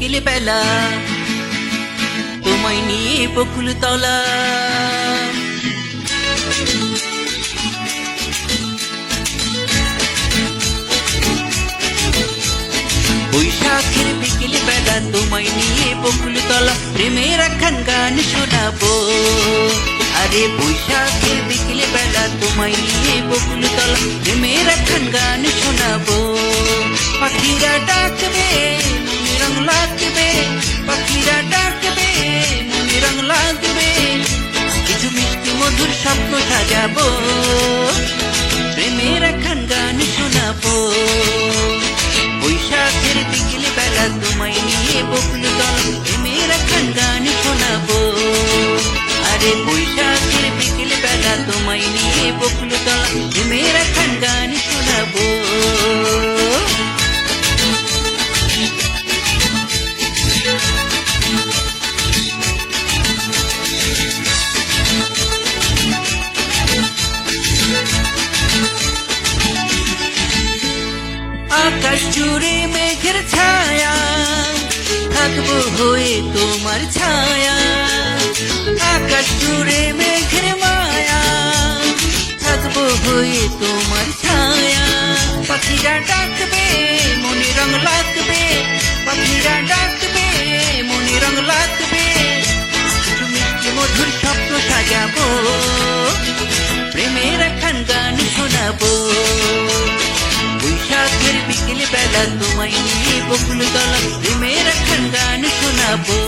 বিকেলে বেলা তোমায় নিয়ে বকুল তলা। বৈশাখের বিকেলে বেলা তোমায় নিয়ে বকুল তলা প্রেমের একখান গান শোনাবো। আরে বৈশাখের বিকেলে বেলা তোমায় নিয়ে বকুল তলা প্রেমের একখান গান শোনাবো। পাখিরা ডাকবে মনে রং লাগবে, পাখিরা ডাকবে মনে রং লাগবে, কিছু মিষ্টি মধুর স্বপ্ন সাজাবো, প্রেমের একখান গান শোনাবো। বৈশাখের বিকেলে বেলা তোমায় নিয়ে বকুল তলা প্রেমের একখান গান শোনাবো। আরে বৈশাখের বিকেলে বেলা তোমায় নিয়ে বকুল তলা প্রেমের একখান গান শোনাবো। আকাশ জুড়ে মেঘের ছায়া থাকবো হয়ে তোমার ছায়া, আকাশ জুড়ে মেঘের মায়া থাকবো হয়ে তোমার ছায়া। পাখিরা ডাকবে মনে রং লাগবে, পাখিরা ডাকবে মনে রং লাগবে, কিছু মিষ্টি মধুর স্বপ্ন সাজাবো, প্রেমের একখান গান শোনাবো। বৈশাখের বিকেলে বেলা তোমায় নিয়ে বকুল তলা প্রেমের একখান গান শোনাবো।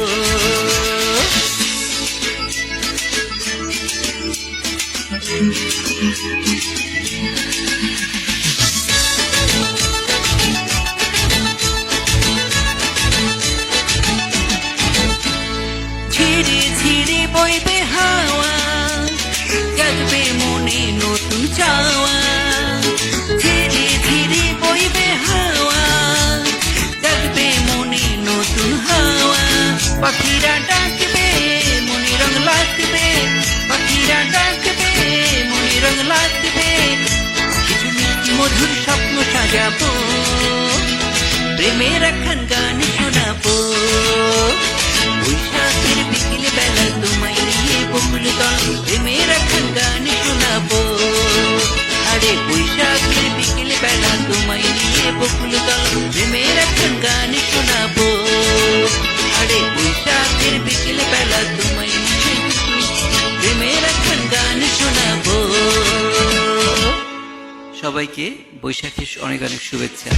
ঝিরে ঝিরে বইবে হাওয়া জাগবে মনে নতুন চাওয়া, ধীরে ধীরে বইবে হাওয়া জাগবে মনে নতুন হাওয়া। পাখিরা ডাকবে মনে রং লাগবে, পাখিরা ডাকবে মনে রং লাগবে, কিছু মিষ্টি মধুর স্বপ্ন সাজাবো, প্রেমের একখান গান শোনাবো। বৈশাখের বিকেলে বেলা তোমায় নিয়ে বকুল তলা প্রেমের একখান গান শোনাবো। আরে বৈশাখের বিকেলে বেলা তোমায় নিয়ে বকুল তলা প্রেমের একখান গান শোনাবো। আরে বৈশাখের বিকেলে বেলা তোমায় নিয়ে প্রেমের একখান গান শোনাবো। সবাইকে বৈশাখের অনেক অনেক শুভেচ্ছা।